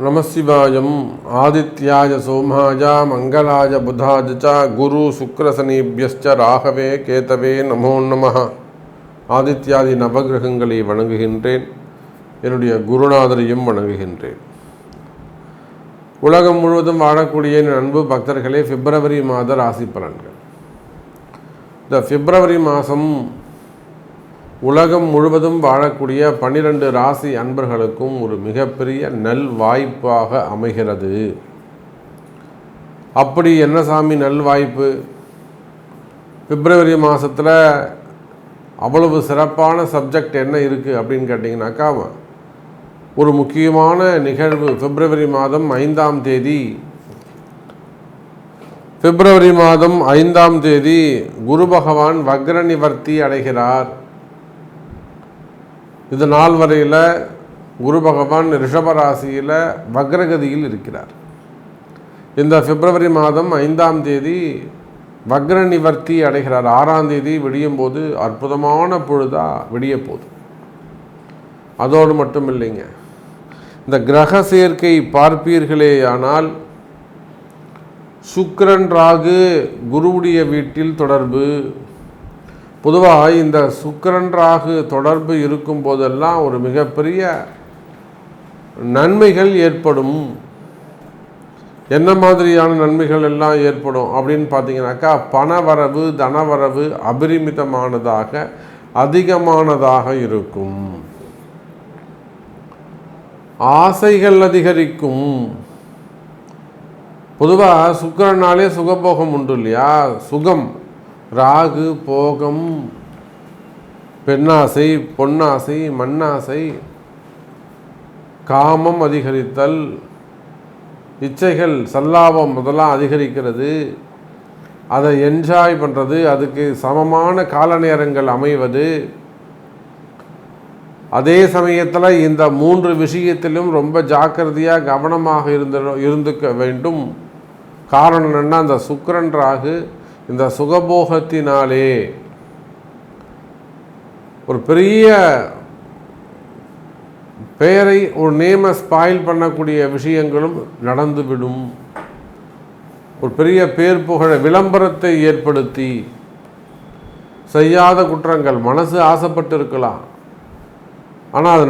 நமசிவாயம். ஆதித்யாய சோமாய மங்களாய புதாய ச குரு சுக்ரசனீபியஸ்ச ராகவே கேதவே நமோ நமः. ஆதித்யாதி நவகிரகங்களை வணங்குகின்றேன். என்னுடைய குருநாதரையும் வணங்குகின்றேன். உலகம் முழுவதும் வாழக்கூடிய என் அன்பு பக்தர்களே, பிப்ரவரி மாத ராசி பலன்கள். இந்த பிப்ரவரி மாதம் உலகம் முழுவதும் வாழக்கூடிய 12 ராசி அன்பர்களுக்கும் ஒரு மிகப்பெரிய நல் வாய்ப்பாக அமைகிறது. அப்படி என்ன சாமி நல் வாய்ப்பு? பிப்ரவரி மாதத்தில் அவ்வளவு சிறப்பான சப்ஜெக்ட் என்ன இருக்குது அப்படின்னு கேட்டிங்கனாக்கா, ஒரு முக்கியமான நிகழ்வு பிப்ரவரி மாதம் 5ஆம் தேதி. பிப்ரவரி மாதம் 5ஆம் தேதி குரு பகவான் வக்ர நிவர்த்தி அடைகிறார். இது நாள் வரையில் குரு பகவான் ரிஷபராசியில் வக்ரகதியில் இருக்கிறார். இந்த பிப்ரவரி மாதம் 5ஆம் தேதி வக்ர நிவர்த்தி அடைகிறார். 6ஆம் தேதி விடியும் போது அற்புதமான பொழுதாக விடிய போகுது. அதோடு மட்டும் இல்லைங்க, இந்த கிரக சேர்க்கை பார்ப்பீர்களேயானால் சுக்கிரன் ராகு குருவுடைய வீட்டில் தொடர்பு. பொதுவாக இந்த சுக்கிரன் ராகு தொடர்பு இருக்கும் போதெல்லாம் ஒரு மிகப்பெரிய நன்மைகள் ஏற்படும். என்ன மாதிரியான நன்மைகள் எல்லாம் ஏற்படும் அப்படின்னு பார்த்தீங்கன்னாக்கா, பணவரவு தனவரவு அபரிமிதமானதாக அதிகமானதாக இருக்கும். ஆசைகள் அதிகரிக்கும். பொதுவாக சுக்கிரனாலே சுகபோகம் உண்டு இல்லையா? சுகம், ராகு போகம், பெண்ணாசை, பொன்னாசை, மண்ணாசை, காமம் அதிகரித்தல், இச்சைகள் சல்லாபம் முதலாம் அதிகரிக்கிறது. அதை என்ஜாய் பண்ணுறது, அதுக்கு சமமான கால நேரங்கள் அமைவது. அதே சமயத்தில் இந்த 3 விஷயத்திலும் ரொம்ப ஜாக்கிரதையாக கவனமாக இருந்துக்க வேண்டும். காரணம் என்னன்னா, அந்த சுக்கிரன் ராகு இந்த சுகபோகத்தினாலே ஒரு பெரிய பெயரை, ஒரு நேமை ஸ்பாயில் பண்ணக்கூடிய விஷயங்களும் நடந்துவிடும். ஒரு பெரிய பேர் புகழ விளம்பரத்தை ஏற்படுத்தி செய்யாத குற்றங்கள், மனசு ஆசைப்பட்டு இருக்கலாம், ஆனால் அது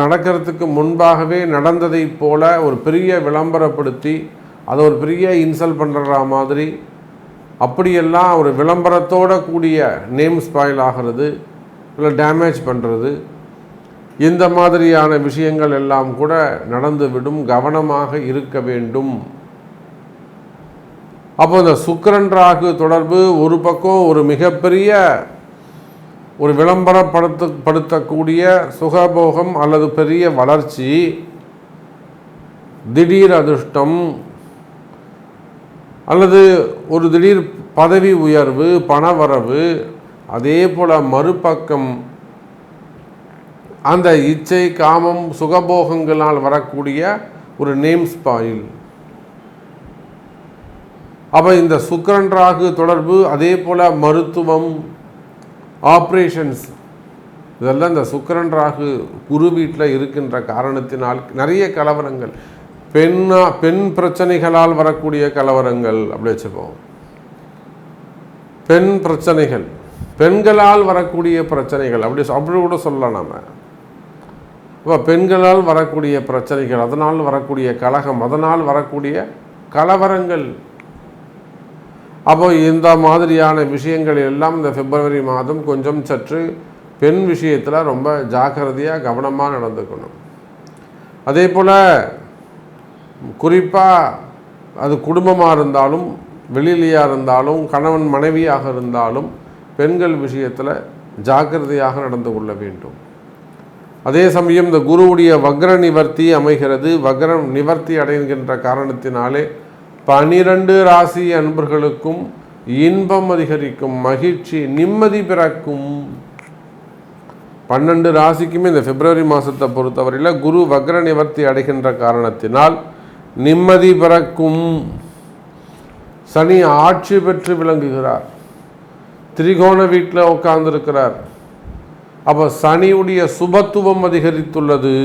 நடக்கிறதுக்கு முன்பாகவே நடந்ததை போல ஒரு பெரிய விளம்பரப்படுத்தி அதை ஒரு பெரிய இன்சல்ட் பண்ணுற மாதிரி, அப்படியெல்லாம் ஒரு விளம்பரத்தோடு கூடிய நேம் ஸ்பாயில் ஆகிறது, இல்லை டேமேஜ் பண்ணுறது, இந்த மாதிரியான விஷயங்கள் எல்லாம் கூட நடந்துவிடும். கவனமாக இருக்க வேண்டும். அப்போ இந்த சுக்கிரன் ராகு தொடர்பு ஒரு பக்கம் ஒரு மிகப்பெரிய ஒரு விளம்பரப்படுத்தக்கூடிய சுகபோகம் அல்லது பெரிய வளர்ச்சி, திடீர் அதிர்ஷ்டம் அல்லது ஒரு திடீர் பதவி உயர்வு, பணவரவு. அதே போல் மறுபக்கம் அந்த இச்சை, காமம், சுகபோகங்களால் வரக்கூடிய ஒரு நேம் ஸ்பாயில். அப்போ இந்த சுக்கிரன் ராகு தொடர்பு, அதே போல் மருத்துவம், ஆப்ரேஷன்ஸ், இதெல்லாம் இந்த சுக்கிரன் ராகு குரு வீட்டில் இருக்கின்ற காரணத்தினால் நிறைய கலவரங்கள், பெண் பிரச்சனைகளால் வரக்கூடிய கலவரங்கள், அப்படி வச்சுப்போம். பெண் பிரச்சனைகள், பெண்களால் வரக்கூடிய பிரச்சனைகள், அப்படி கூட சொல்லலாம் நாம். இப்போ பெண்களால் வரக்கூடிய பிரச்சனைகள், அதனால் வரக்கூடிய கலகம், அதனால் வரக்கூடிய கலவரங்கள். அப்போ இந்த மாதிரியான விஷயங்கள் எல்லாம் இந்த பிப்ரவரி மாதம் கொஞ்சம் சற்று பெண் விஷயத்தில் ரொம்ப ஜாக்கிரதையாக கவனமாக நடந்துக்கணும். அதே போல் குறிப்பாக அது குடும்பமாக இருந்தாலும், வெளியிலையாக இருந்தாலும், கணவன் மனைவியாக இருந்தாலும் பெண்கள் விஷயத்தில் ஜாக்கிரதையாக நடந்து கொள்ள வேண்டும். அதே சமயம் இந்த குருவுடைய வக்ர நிவர்த்தி அமைகிறது. வக்ர நிவர்த்தி அடைகின்ற காரணத்தினாலே 12 ராசி அன்பர்களுக்கும் இன்பம் அதிகரிக்கும், மகிழ்ச்சி, நிம்மதி பிறக்கும். 12 ராசிக்குமே இந்த பிப்ரவரி மாதத்தை பொறுத்தவரையில் குரு வக்ர நிவர்த்தி அடைகின்ற காரணத்தினால் நிம்மதி பிறக்கும். சனி ஆட்சி பெற்று விளங்குகிறார், திரிகோண வீட்டில் உட்கார்ந்துருக்கிறார். அப்போ சனியுடைய சுபத்துவம் அதிகரித்துள்ளது.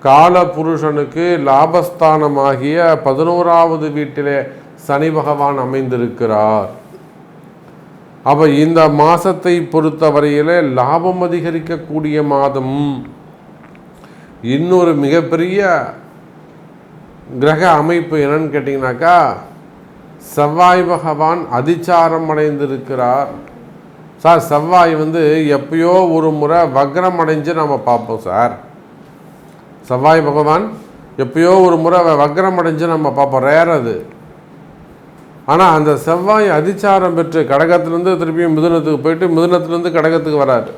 கால புருஷனுக்கு லாபஸ்தானமாகிய 11வது வீட்டிலே சனி பகவான் அமைந்திருக்கிறார். அப்போ இந்த மாதத்தை பொறுத்தவரையிலே லாபம் அதிகரிக்கக்கூடிய மாதம். இன்னொரு மிகப்பெரிய கிரக அமைப்பு என்னன்னு கேட்டிங்கனாக்கா, செவ்வாய் பகவான் அதிச்சாரம் அடைந்திருக்கிறார். சார், செவ்வாய் எப்பயோ ஒரு முறை வக்ரம் அடைஞ்சு நம்ம பார்ப்போம் சார். செவ்வாய் பகவான் எப்பயோ ஒரு முறை வக்ரம் அடைஞ்சு நம்ம பார்ப்போம், ரேர் அது. ஆனால் அந்த செவ்வாய் அதிச்சாரம் பெற்று கடகத்திலேருந்து திருப்பியும் மிதுனத்துக்கு போயிட்டு மிதுனத்திலேருந்து கடகத்துக்கு வராரு.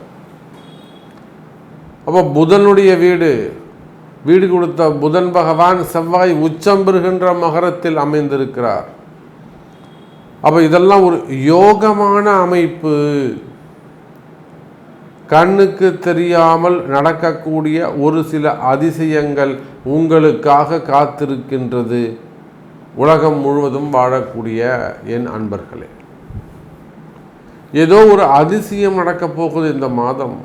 அப்போ புதனுடைய வீடு கொடுத்த புதன் பகவான் செவ்வாய் உச்சம் பெறுகின்ற மகரத்தில் அமைந்திருக்கிறார். அப்போ இதெல்லாம் ஒரு யோகமான அமைப்பு. கண்ணுக்கு தெரியாமல் நடக்கக்கூடிய ஒரு சில அதிசயங்கள் உங்களுக்காக காத்திருக்கின்றது. உலகம் முழுவதும் வாழக்கூடிய என் அன்பர்களே, ஏதோ ஒரு அதிசயம் நடக்கப் போகுது இந்த மாதம்.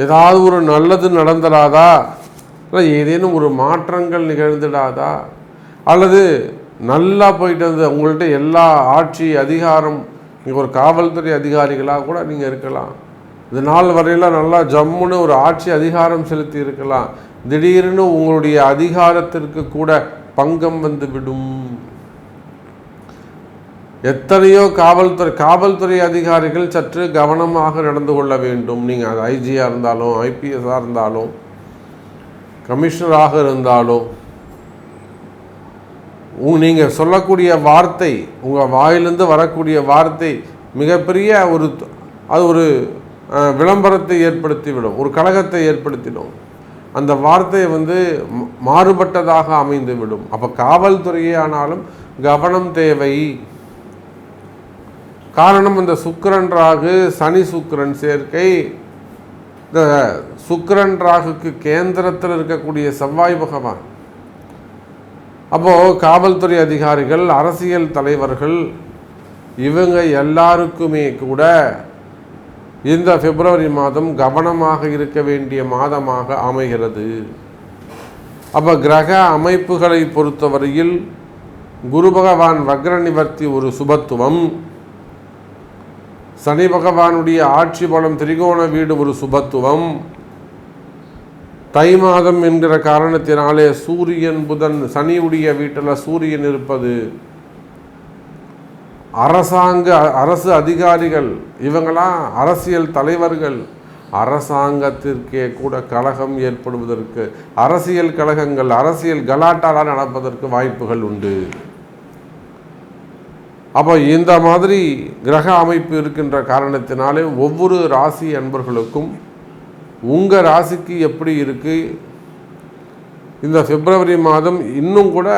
ஏதாவது ஒரு நல்லது நடந்துடாதா, இல்லை ஏதேனும் ஒரு மாற்றங்கள் நிகழ்ந்துடாதா, அல்லது நல்லா போயிட்டு வந்து உங்கள்கிட்ட எல்லா ஆட்சி அதிகாரம், நீங்கள் ஒரு காவல்துறை அதிகாரிகளாக கூட நீங்கள் இருக்கலாம், இது நாள் வரையில் நல்லா ஜம்முன்னு ஒரு ஆட்சி அதிகாரம் செலுத்தி இருக்கலாம். திடீர்னு உங்களுடைய அதிகாரத்திற்கு கூட பங்கம் வந்துவிடும். எத்தனையோ காவல்துறை அதிகாரிகள் சற்று கவனமாக நடந்து கொள்ள வேண்டும். நீங்கள் அது ஐஜியாக இருந்தாலும், ஐபிஎஸ்ஸாக இருந்தாலும், கமிஷனராக இருந்தாலும், நீங்கள் சொல்லக்கூடிய வார்த்தை, உங்கள் வாயிலிருந்து வரக்கூடிய வார்த்தை மிகப்பெரிய ஒரு விளம்பரத்தை ஏற்படுத்திவிடும், ஒரு கலகத்தை ஏற்படுத்திடும். அந்த வார்த்தை மாறுபட்டதாக அமைந்துவிடும். அப்போ காவல்துறையே ஆனாலும் கவனம் தேவை. காரணம், இந்த சுக்கிரன் ராகு சனி சுக்கிரன் சேர்க்கை. இந்த சுக்கிரன் ராகுக்கு கேந்திரத்தில் இருக்கக்கூடிய செவ்வாய் பகவான். அப்போது காவல்துறை அதிகாரிகள், அரசியல் தலைவர்கள், இவங்க எல்லாருக்குமே கூட இந்த பிப்ரவரி மாதம் கவனமாக இருக்க வேண்டிய மாதமாக அமைகிறது. அப்போ கிரக அமைப்புகளை பொறுத்தவரையில் குரு பகவான் வக்ர நிவர்த்தி ஒரு சுபத்துவம், சனி பகவானுடைய ஆட்சி பலம் திரிகோண வீடு ஒரு சுபத்துவம், தை மாதம் என்கிற காரணத்தினாலே சூரியன் புதன் சனியுடைய வீட்டில் சூரியன் இருப்பது, அரசு அதிகாரிகள், இவங்களாம் அரசியல் தலைவர்கள், அரசாங்கத்திற்கே கூட கலகம் ஏற்படுவதற்கு, அரசியல் கலகங்கள், அரசியல் கலாட்டாலாம் நடப்பதற்கு வாய்ப்புகள் உண்டு. அப்போ இந்த மாதிரி கிரக அமைப்பு இருக்கின்ற காரணத்தினாலே ஒவ்வொரு ராசி அன்பர்களுக்கும் உங்கள் ராசிக்கு எப்படி இருக்குது, இந்த பிப்ரவரி மாதம் இன்னும் கூட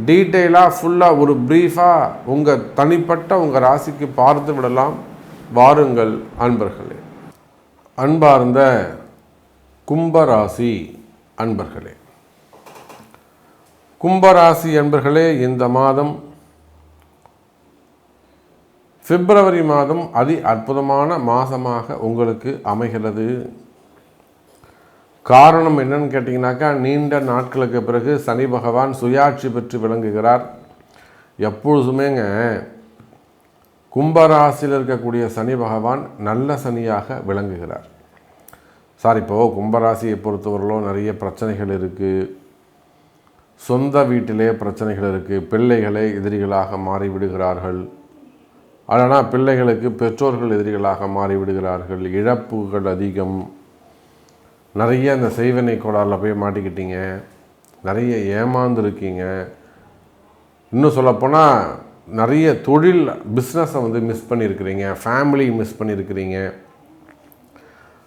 டீட்டெயிலாக ஃபுல்லாக ஒரு ப்ரீஃபாக உங்கள் தனிப்பட்ட உங்கள் ராசிக்கு பார்த்து விடலாம். வாருங்கள் அன்பர்களே. அன்பார்ந்த கும்பராசி அன்பர்களே, கும்பராசி அன்பர்களே, இந்த மாதம் பிப்ரவரி மாதம் அற்புதமான மாதமாக உங்களுக்கு அமைகிறது. காரணம் என்னன்னு கேட்டிங்கனாக்கா, நீண்ட நாட்களுக்கு பிறகு சனி பகவான் சுயாட்சி பெற்று விளங்குகிறார். எப்பொழுதுமேங்க கும்பராசியில் இருக்கக்கூடிய சனி பகவான் நல்ல சனியாக விளங்குகிறார். சார், இப்போது கும்பராசியை பொறுத்தவரையிலும் நிறைய பிரச்சனைகள் இருக்குது. சொந்த வீட்டிலே பிரச்சனைகள் இருக்குது. பிள்ளைகளே எதிரிகளாக மாறிவிடுகிறார்கள். ஆனால் பிள்ளைகளுக்கு பெற்றோர்கள் எதிரிகளாக மாறிவிடுகிறார்கள். இழப்புகள் அதிகம். நிறைய இந்த செய்வினை கோளாறில் போய் மாட்டிக்கிட்டீங்க. நிறைய ஏமாந்துருக்கீங்க. இன்னும் சொல்லப்போனால் நிறைய தொழில் பிஸ்னஸை மிஸ் பண்ணியிருக்கிறீங்க. ஃபேமிலி மிஸ் பண்ணியிருக்கிறீங்க.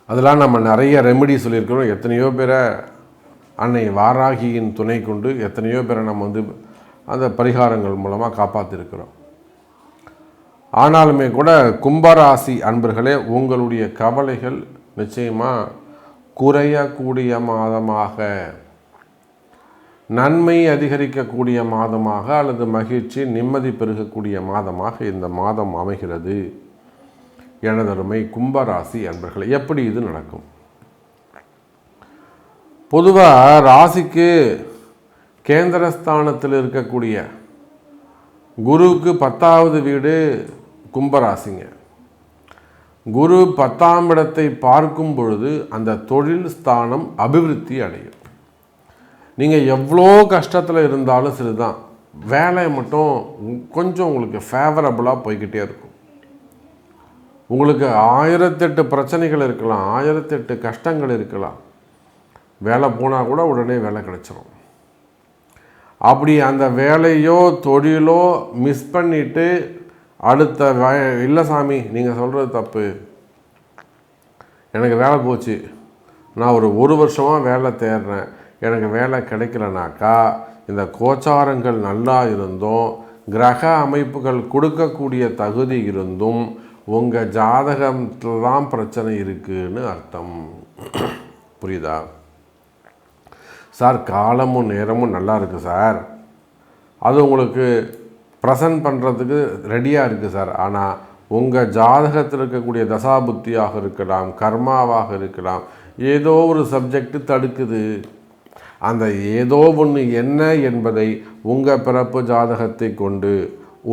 அதெல்லாம் நம்ம நிறைய ரெமெடி சொல்லியிருக்கிறோம். எத்தனையோ பேரை அன்னை வாராகியின் துணை கொண்டு எத்தனையோ பேரை நம்ம அந்த பரிகாரங்கள் மூலமாக காப்பாற்றிருக்கிறோம். ஆனாலுமே கூட கும்பராசி அன்பர்களே, உங்களுடைய கவலைகள் நிச்சயமாக குறையக்கூடிய மாதமாக, நன்மை அதிகரிக்கக்கூடிய மாதமாக, அல்லது மகிழ்ச்சி நிம்மதி பெருகக்கூடிய மாதமாக இந்த மாதம் அமைகிறது. எனதருமை கும்பராசி அன்பர்களே, எப்படி இது நடக்கும்? பொதுவாக ராசிக்கு கேந்திரஸ்தானத்தில் இருக்கக்கூடிய குருவுக்கு 10வது வீடு கும்பராசிங்க. குரு 10ஆம் இடத்தை பார்க்கும் பொழுது அந்த தொழில் ஸ்தானம் அபிவிருத்தி அடையும். நீங்கள் எவ்வளோ கஷ்டத்தில் இருந்தாலும் சரிதான், வேலை மட்டும் கொஞ்சம் உங்களுக்கு ஃபேவரபுளாக போய்கிட்டே இருக்கும். உங்களுக்கு 1008 பிரச்சனைகள் இருக்கலாம், 1008 கஷ்டங்கள் இருக்கலாம், வேலை போனால் கூட உடனே வேலை கிடைச்சிரும். அப்படி அந்த வேலையோ தொழிலோ மிஸ் பண்ணிவிட்டு அடுத்த இல்லை சாமி நீங்கள் சொல்கிறது தப்பு, எனக்கு வேலை போச்சு, நான் ஒரு வருஷமாக வேலை தேடுறேன், எனக்கு வேலை கிடைக்கலனாக்கா இந்த கோச்சாரங்கள் நல்லா இருந்தும் கிரக அமைப்புகள் கொடுக்கக்கூடிய தகுதி இருந்தும் உங்கள் ஜாதகத்தில் தான் பிரச்சனை இருக்குதுன்னு அர்த்தம். புரியுதா சார்? காலமும் நேரமும் நல்லா இருக்குது சார், அது உங்களுக்கு ப்ரெசன்ட் பண்ணுறதுக்கு ரெடியாக இருக்குது சார். ஆனால் உங்கள் ஜாதகத்தில் இருக்கக்கூடிய தசாபுத்தியாக இருக்கலாம், கர்மாவாக இருக்கலாம், ஏதோ ஒரு சப்ஜெக்ட் தடுக்குது. அந்த ஏதோ ஒன்று என்ன என்பதை உங்கள் பிறப்பு ஜாதகத்தை கொண்டு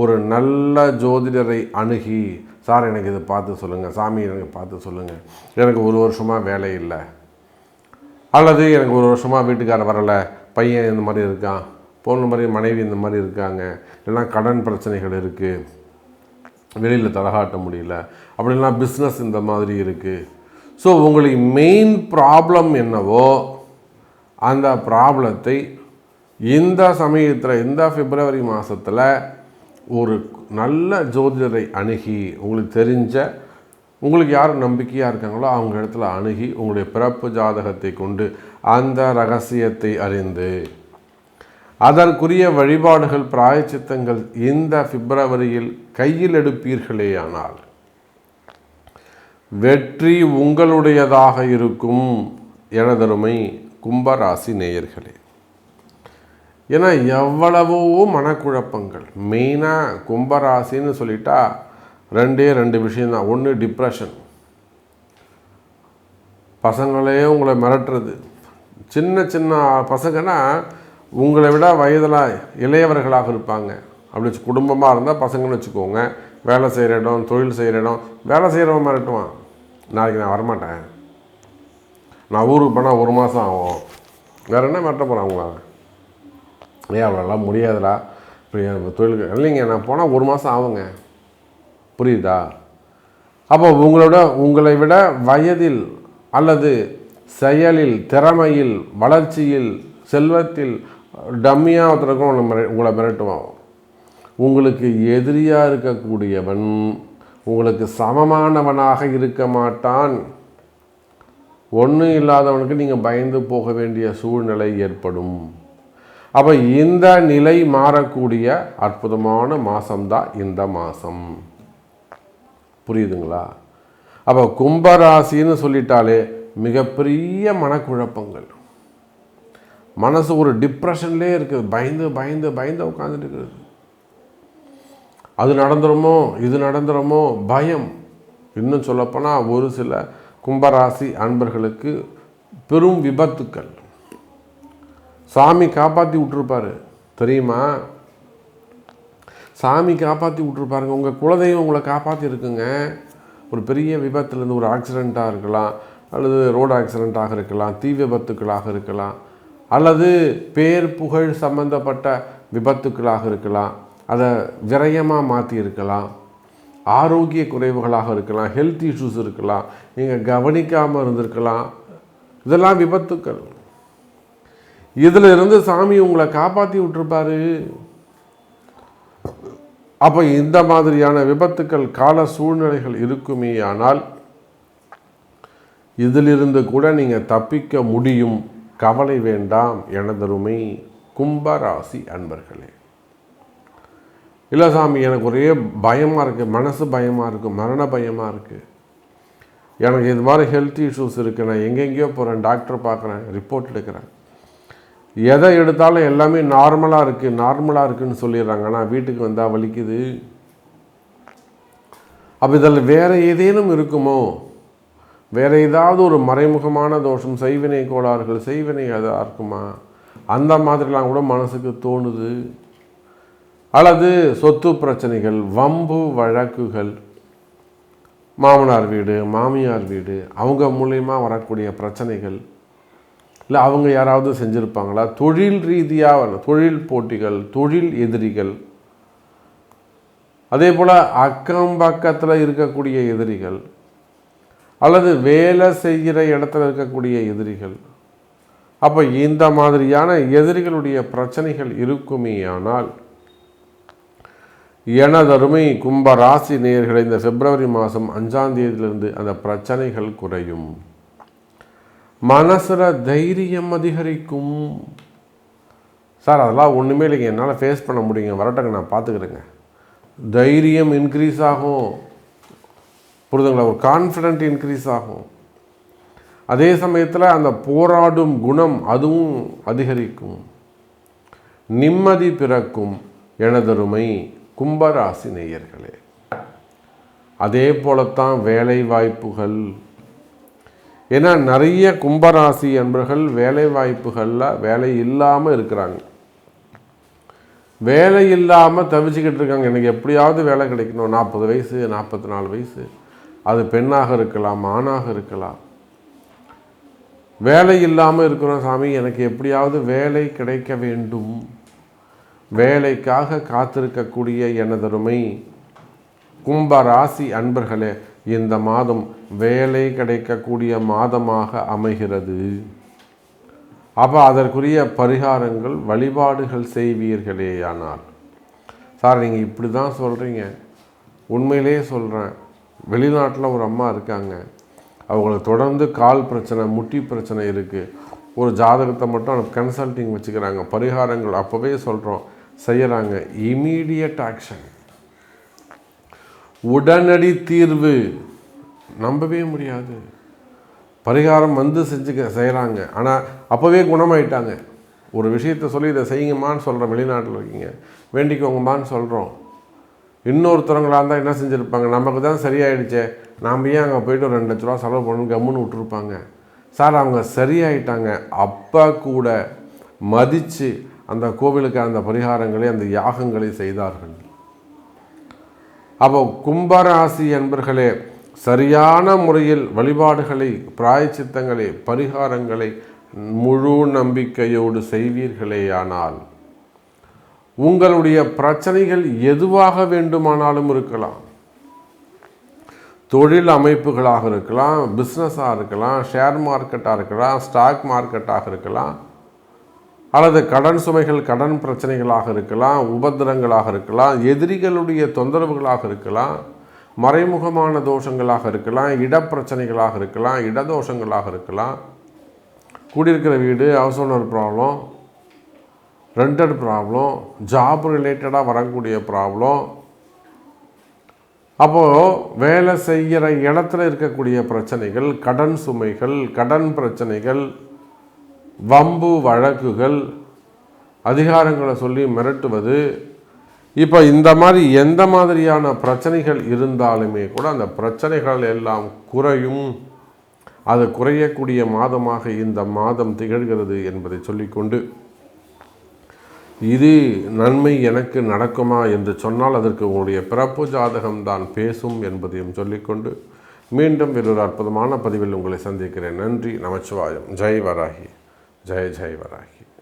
ஒரு நல்ல ஜோதிடரை அணுகி, சார் எனக்கு இதை பார்த்து சொல்லுங்கள், சாமி எனக்கு பார்த்து சொல்லுங்கள், எனக்கு 1 வருஷமாக வேலை இல்லை, அல்லது எனக்கு 1 வருஷமாக வீட்டுக்காரர் வரலை, பையன் இந்த மாதிரி இருக்கான், பொண்ணு மாதிரி மனைவி இந்த மாதிரி இருக்காங்க, இல்லைனா கடன் பிரச்சனைகள் இருக்குது, வெளியில் தலகாட்ட முடியல, அப்படின்னா பிஸ்னஸ் இந்த மாதிரி இருக்குது. ஸோ உங்களுக்கு மெயின் ப்ராப்ளம் என்னவோ அந்த ப்ராப்ளத்தை இந்த சமயத்தில், இந்த பிப்ரவரி மாதத்தில் ஒரு நல்ல ஜோதிடரை அணுகி, உங்களுக்கு தெரிஞ்ச, உங்களுக்கு யார் நம்பிக்கையாக இருக்காங்களோ அவங்க இடத்துல அணுகி உங்களுடைய பிறப்பு ஜாதகத்தை கொண்டு அந்த ரகசியத்தை அறிந்து அதற்குரிய வழிபாடுகள் பிராயச்சித்தங்கள் இந்த பிப்ரவரியில் கையில் எடுப்பீர்களேயானால் வெற்றி உங்களுடையதாக இருக்கும். எனதருமை கும்பராசி நேயர்களே, ஏன்னா எவ்வளவோ மனக்குழப்பங்கள். மெயினாக கும்பராசின்னு சொல்லிட்டா 2 விஷயந்தான். ஒன்று டிப்ரெஷன், பசங்களே உங்களை மிரட்டுறது. சின்ன சின்ன பசங்கன்னா உங்களை விட வயதில் இளையவர்களாக இருப்பாங்க. அப்படி வச்சு குடும்பமாக இருந்தால் பசங்கன்னு வச்சுக்கோங்க, வேலை செய்கிற இடம், தொழில் செய்கிற இடம், வேலை செய்கிறவன் மிரட்டுவான், நாளைக்கு நான் வரமாட்டேன், நான் ஊருக்கு போனால் 1 மாதம் ஆகும், வேறு என்ன மிரட்ட போகிறேன் அவங்கள, அவ்வளோலாம் முடியாதுடா, இப்போ தொழிலுக்கு இல்லைங்க, நான் போனால் 1 மாதம் ஆகுங்க. புரியுதா? அப்போ உங்களை விட வயதில் அல்லது செயலில், திறமையில், வளர்ச்சியில், செல்வத்தில் டம்மியாக ஒருத்தருக்கும் உங்களை மிரட்டுவான். உங்களுக்கு எதிரியாக இருக்கக்கூடியவன் உங்களுக்கு சமமானவனாக இருக்க மாட்டான். ஒன்றும் இல்லாதவனுக்கு நீங்கள் பயந்து போக வேண்டிய சூழ்நிலை ஏற்படும். அப்போ இந்த நிலை மாறக்கூடிய அற்புதமான மாதம்தான் இந்த மாதம். புரியுதுங்களா? அப்போ கும்பராசின்னு சொல்லிட்டாலே மிகப்பெரிய மனக்குழப்பங்கள், மனசு ஒரு டிப்ரெஷன்லேயே இருக்குது, பயந்து பயந்து பயந்து உட்காந்துட்டு இருக்குது. அது நடந்துருமோ, இது நடந்துருமோ பயம். இன்னும் சொல்லப்போனால் ஒரு சில கும்பராசி அன்பர்களுக்கு பெரும் விபத்துக்கள். சாமி காப்பாற்றி விட்டுருப்பாரு தெரியுமா? சாமி காப்பாற்றி விட்டுருப்பாருங்க. உங்கள் குலதெய்வம் உங்களை காப்பாற்றி இருக்குங்க. ஒரு பெரிய விபத்துலேருந்து, ஒரு ஆக்சிடெண்ட்டாக இருக்கலாம், அல்லது ரோடு ஆக்சிடெண்ட்டாக இருக்கலாம், தீ விபத்துக்களாக இருக்கலாம், அல்லது பேர் புகழ் சம்பந்தப்பட்ட விபத்துக்களாக இருக்கலாம், அதை விரயமாக மாற்றி இருக்கலாம், ஆரோக்கிய குறைவுகளாக இருக்கலாம், ஹெல்த் இஷ்யூஸ் இருக்கலாம், நீங்கள் கவனிக்காமல் இருந்திருக்கலாம். இதெல்லாம் விபத்துக்கள். இதில் இருந்து சாமி உங்களை காப்பாற்றி விட்டுருப்பாரு. அப்போ இந்த மாதிரியான விபத்துக்கள், கால சூழ்நிலைகள் இருக்குமே, ஆனால் இதிலிருந்து கூட நீங்கள் தப்பிக்க முடியும். கவலை வேண்டாம் எனதருமை கும்பராசி அன்பர்களே. இல்லை சாமி எனக்கு ஒரே பயமாக இருக்குது, மனசு பயமாக இருக்குது, மரண பயமாக இருக்குது, எனக்கு இது மாதிரி ஹெல்த் இஷ்யூஸ் இருக்குது, நான் எங்கெங்கேயோ போகிறேன், டாக்டர் பார்க்குறேன், ரிப்போர்ட் எடுக்கிறேன், எதை எடுத்தாலும் எல்லாமே நார்மலாக இருக்குதுன்னு சொல்லிடுறாங்க, ஆனால் வீட்டுக்கு வந்தால் வலிக்குது. அப்போ இதில் வேறு ஏதேனும் இருக்குமோ? வேறு ஏதாவது ஒரு மறைமுகமான தோஷம், செய்வினை கோளாறுகள், செய்வினை அதாக இருக்குமா, அந்த மாதிரிலாம் கூட மனசுக்கு தோணுது. அல்லது சொத்து பிரச்சனைகள், வம்பு வழக்குகள், மாமனார் வீடு, மாமியார் வீடு, அவங்க மூலயமா வரக்கூடிய பிரச்சனைகள், இல்லை அவங்க யாராவது செஞ்சுருப்பாங்களா, தொழில் ரீதியாக தொழில் போட்டிகள், தொழில் எதிரிகள், அதே போல் அக்கம் பக்கத்தில் இருக்கக்கூடிய எதிரிகள், அல்லது வேலை செய்கிற இடத்துல இருக்கக்கூடிய எதிரிகள். அப்போ இந்த மாதிரியான எதிரிகளுடைய பிரச்சனைகள் இருக்குமே ஆனால், எனதருமை கும்ப ராசி நேயர்களை இந்த பிப்ரவரி மாதம் 5ஆம் தேதியிலிருந்து அந்த பிரச்சனைகள் குறையும். மனசில் தைரியம் அதிகரிக்கும். சார் அதெல்லாம் ஒன்றுமே இல்லைங்க, என்னால் ஃபேஸ் பண்ண முடியுங்க, வரட்டங்க நான் பார்த்துக்கிறேங்க. தைரியம் இன்க்ரீஸ் ஆகும், புரிதுங்களா? ஒரு கான்ஃபிடென்ட் இன்க்ரீஸ் ஆகும். அதே சமயத்தில் அந்த போராடும் குணம் அதுவும் அதிகரிக்கும். நிம்மதி பிறக்கும் எனதருமை கும்பராசி நேயர்களே. அதே போலத்தான் வேலை வாய்ப்புகள். ஏன்னா நிறைய கும்பராசி என்பர்கள் வேலை வாய்ப்புகளில் வேலை இல்லாமல் இருக்கிறாங்க, வேலை இல்லாமல் தவிச்சுக்கிட்டு இருக்காங்க. எனக்கு எப்படியாவது வேலை கிடைக்கணும், 40 வயசு 44 வயசு, அது பெண்ணாக இருக்கலாம் ஆணாக இருக்கலாம். வேலை இல்லாமல் இருக்கிறோம் சாமி, எனக்கு எப்படியாவது வேலை கிடைக்க வேண்டும். வேலைக்காக காத்திருக்கக்கூடிய எனதருமை கும்பராசி அன்பர்களே, இந்த மாதம் வேலை கிடைக்கக்கூடிய மாதமாக அமைகிறது. அப்போ அதற்குரிய பரிகாரங்கள் வழிபாடுகள் செய்வீர்களேயானால். சார் நீங்கள் இப்படி தான் சொல்கிறீங்க, உண்மையிலே சொல்கிறேன். வெளிநாட்டில் ஒரு அம்மா இருக்காங்க, அவங்களுக்கு தொடர்ந்து கால் பிரச்சனை, முட்டி பிரச்சனை இருக்குது. ஒரு ஜாதகத்தை மட்டும் கன்சல்டிங் வச்சுக்கிறாங்க, பரிகாரங்கள் அப்போவே சொல்கிறோம் செய்கிறாங்க. இமீடியட் ஆக்ஷன், உடனடி தீர்வு. நம்பவே முடியாது. பரிகாரம் வந்து செய்கிறாங்க, ஆனால் அப்போவே குணமாயிட்டாங்க. ஒரு விஷயத்தை சொல்லி இதை செய்யுங்கம்மான்னு சொல்கிறோம், வெளிநாட்டில் இருக்கீங்க வேண்டிக்கோங்கம்மான்னு சொல்கிறோம். இன்னொருத்தரங்களாக இருந்தால் என்ன செஞ்சுருப்பாங்க, நமக்கு தான் சரியாயிடுச்சே, நாம் ஏன் அங்கே போய்ட்டு ஒரு 2 லட்ச ரூபா செலவு பண்ணணும்னு கம்முன்னு விட்டுருப்பாங்க. சார் அவங்க சரியாயிட்டாங்க, அப்போ கூட மதித்து அந்த கோவிலுக்கு அந்த பரிகாரங்களை அந்த யாகங்களை செய்தார்கள். அப்போ கும்பராசி என்பர்களே, சரியான முறையில் வழிபாடுகளை, பிராயச்சித்தங்களை, பரிகாரங்களை முழு நம்பிக்கையோடு செய்வீர்களேயானால் உங்களுடைய பிரச்சனைகள் எதுவாக வேண்டுமானாலும் இருக்கலாம். தொழில் அமைப்புகளாக இருக்கலாம், பிஸ்னஸாக இருக்கலாம், ஷேர் மார்க்கெட்டாக இருக்கலாம், ஸ்டாக் மார்க்கெட்டாக இருக்கலாம், அல்லது கடன் சுமைகள், கடன் பிரச்சனைகளாக இருக்கலாம், உபத்திரங்களாக இருக்கலாம், எதிரிகளுடைய தொந்தரவுகளாக இருக்கலாம், மறைமுகமான தோஷங்களாக இருக்கலாம், இடப்பிரச்சனைகளாக இருக்கலாம், இடதோஷங்களாக இருக்கலாம், குடியிருக்கிற வீடு, house owner problem, rented problem, job ரிலேட்டடாக வரக்கூடிய ப்ராப்ளம், அப்போது வேலை செய்கிற இடத்துல இருக்கக்கூடிய பிரச்சனைகள், கடன் சுமைகள், கடன் பிரச்சனைகள், வம்பு வழக்குகள், அதிகாரங்களை சொல்லி மிரட்டுவது, இப்போ இந்த மாதிரி எந்த மாதிரியான பிரச்சனைகள் இருந்தாலுமே கூட அந்த பிரச்சனைகள் எல்லாம் குறையும். அது குறையக்கூடிய மாதமாக இந்த மாதம் திகழ்கிறது என்பதை சொல்லிக்கொண்டு, இது நன்மை எனக்கு நடக்குமா என்று சொன்னால் அதற்கு உங்களுடைய பிறப்பு ஜாதகம்தான் பேசும் என்பதையும் சொல்லிக்கொண்டு மீண்டும் வேறொரு அற்புதமான பதிவில் உங்களை சந்திக்கிறேன். நன்றி, நமச்சிவாயம். ஜெய் வராகி, ஜெய் ஜெய் வராகி.